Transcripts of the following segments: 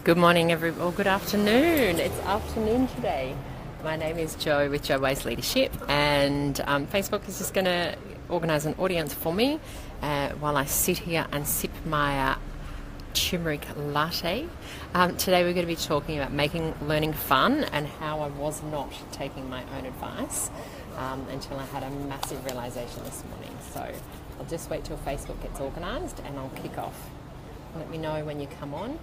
Good morning, or good afternoon. It's afternoon today. My name is Jo with Jo Ways Leadership, and Facebook is just going to organise an audience for me while I sit here and sip my turmeric latte. Today we're going to be talking about making learning fun and how I was not taking my own advice until I had a massive realisation this morning. So I'll just wait till Facebook gets organised and I'll kick off. Let me know when you come on.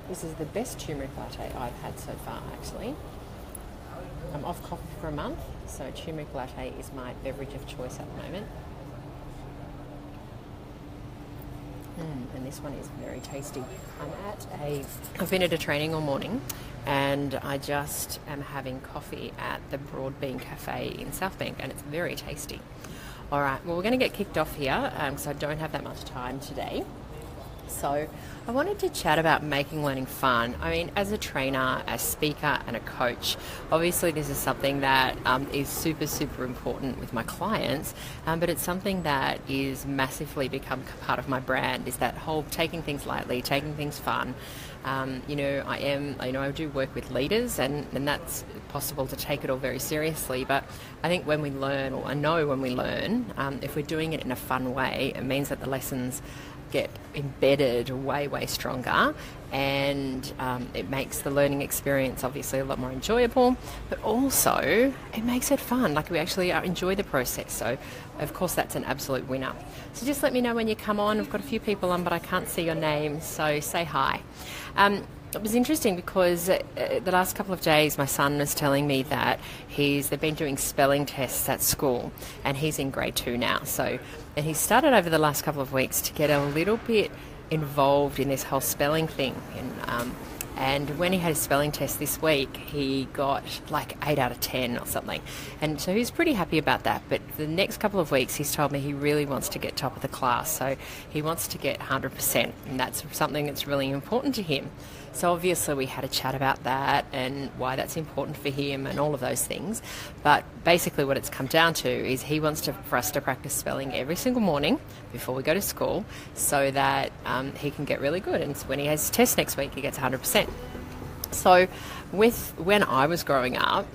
This is the best turmeric latte I've had so far, actually. I'm off coffee for a month, so turmeric latte is my beverage of choice at the moment. And this one is very tasty. I've been at a training all morning, and I just am having coffee at the Broadbean Cafe in Southbank, and it's very tasty. All right, well, we're going to get kicked off here because I don't have that much time today. So I wanted to chat about making learning fun. I mean, as a trainer, a speaker and a coach, obviously this is something that is super, super important with my clients, but it's something that is massively become part of my brand, is that whole taking things lightly, taking things fun. I do work with leaders and that's possible to take it all very seriously, but I think when we learn, or I know when we learn, if we're doing it in a fun way, it means that the lessons get embedded way, way stronger, and it makes the learning experience obviously a lot more enjoyable, but also it makes it fun. Like, we actually enjoy the process. So of course that's an absolute winner. So just let me know when you come on. I've got a few people on, but I can't see your name, so say hi. It was interesting because the last couple of days my son was telling me that they've been doing spelling tests at school, and he's in grade 2 now. And he started over the last couple of weeks to get a little bit involved in this whole spelling thing. And when he had his spelling test this week, he got like 8 out of 10 or something. And so he was pretty happy about that. But the next couple of weeks, he's told me he really wants to get top of the class. So he wants to get 100%. And that's something that's really important to him. So obviously we had a chat about that and why that's important for him and all of those things. But basically what it's come down to is he wants for us to practice spelling every single morning before we go to school, so that he can get really good. And when he has his test next week, he gets 100%. So when I was growing up,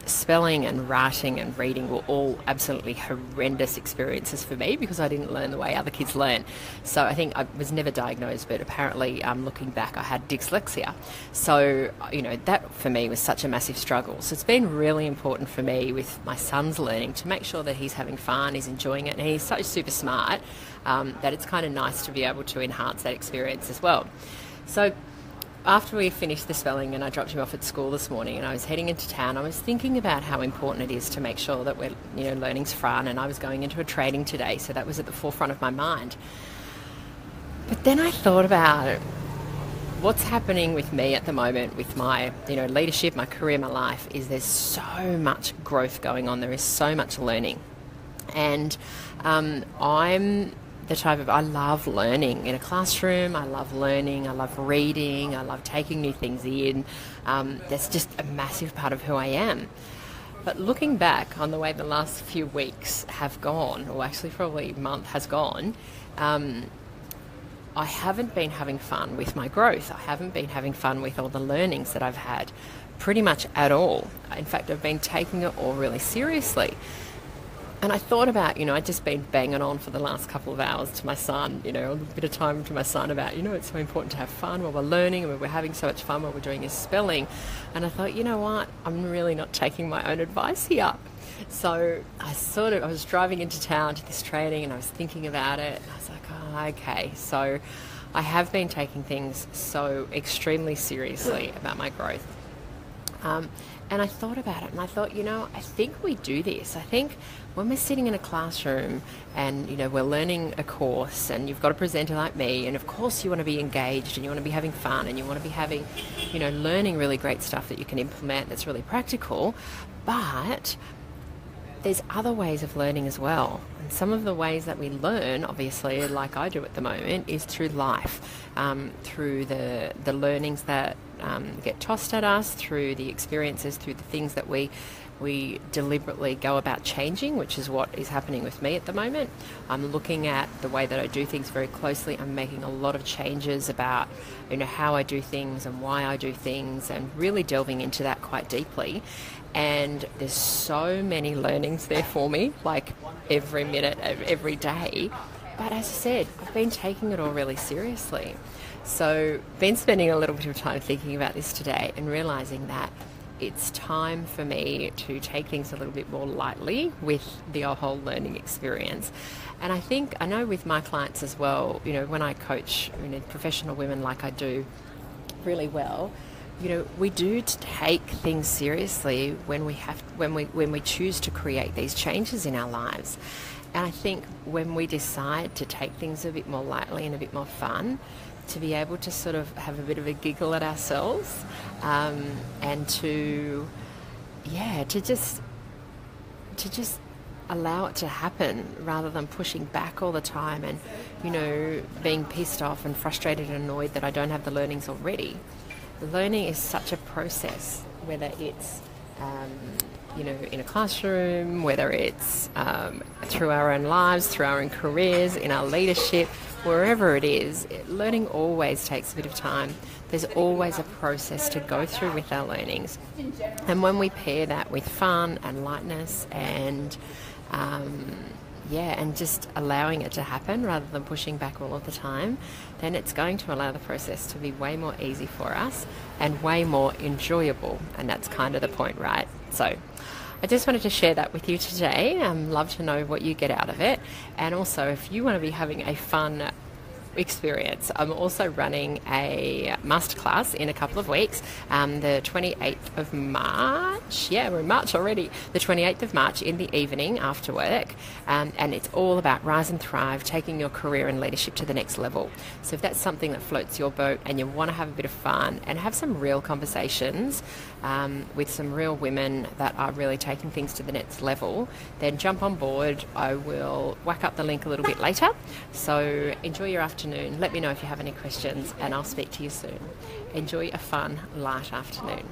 spelling and writing and reading were all absolutely horrendous experiences for me because I didn't learn the way other kids learn. So I think I was never diagnosed, but apparently looking back, I had dyslexia. So, that for me was such a massive struggle. So it's been really important for me with my son's learning to make sure that he's having fun, he's enjoying it, and he's so super smart that it's kind of nice to be able to enhance that experience as well. So after we finished the spelling and I dropped him off at school this morning and I was heading into town, I was thinking about how important it is to make sure that learning's fun, and I was going into a training today, so that was at the forefront of my mind. But then I thought about what's happening with me at the moment with my leadership, my career, my life, is there's so much growth going on. There is so much learning. And I'm the type of, I love learning in a classroom, I love learning, I love reading, I love taking new things in. That's just a massive part of who I am. But looking back on the way the last few weeks have gone, or actually probably a month has gone, I haven't been having fun with my growth. I haven't been having fun with all the learnings that I've had pretty much at all. In fact, I've been taking it all really seriously. And I thought about, I'd just been banging on for the last couple of hours to my son, a bit of time to my son about, it's so important to have fun while we're learning and we're having so much fun while we're doing his spelling. And I thought, you know what, I'm really not taking my own advice here. So I was driving into town to this training and I was thinking about it. And I was like, oh, okay. So I have been taking things so extremely seriously about my growth. And I thought about it and I thought, I think we do this. I think when we're sitting in a classroom and, we're learning a course and you've got a presenter like me, and of course you want to be engaged and you want to be having fun and you want to be having, learning really great stuff that you can implement that's really practical, but there's other ways of learning as well. And some of the ways that we learn, obviously, like I do at the moment, is through life, through the learnings that get tossed at us, through the experiences, through the things that we we deliberately go about changing, which is what is happening with me at the moment. I'm looking at the way that I do things very closely. I'm making a lot of changes about, how I do things and why I do things, and really delving into that quite deeply. And there's so many learnings there for me, like every minute of every day. But as I said, I've been taking it all really seriously. So been spending a little bit of time thinking about this today and realising that it's time for me to take things a little bit more lightly with the whole learning experience. And I know with my clients as well, when I coach professional women like I do really well, we do take things seriously when we choose to create these changes in our lives. And I think when we decide to take things a bit more lightly and a bit more fun, to be able to sort of have a bit of a giggle at ourselves, and to just allow it to happen rather than pushing back all the time and, being pissed off and frustrated and annoyed that I don't have the learnings already. Learning is such a process, whether it's in a classroom, whether it's through our own lives, through our own careers, in our leadership, wherever it is, learning always takes a bit of time. There's always a process to go through with our learnings. And when we pair that with fun and lightness and and just allowing it to happen rather than pushing back all of the time, then it's going to allow the process to be way more easy for us and way more enjoyable. And that's kind of the point, right? So I just wanted to share that with you today. Love to know what you get out of it. And also, if you want to be having a fun experience, I'm also running a masterclass in a couple of weeks, the 28th of March. Yeah, we're in March already. The 28th of March in the evening after work, and it's all about Rise and Thrive, taking your career and leadership to the next level. So if that's something that floats your boat and you want to have a bit of fun and have some real conversations with some real women that are really taking things to the next level, then jump on board. I will whack up the link a little bit later. So enjoy your afternoon. Let me know if you have any questions, and I'll speak to you soon. Enjoy a fun, light afternoon.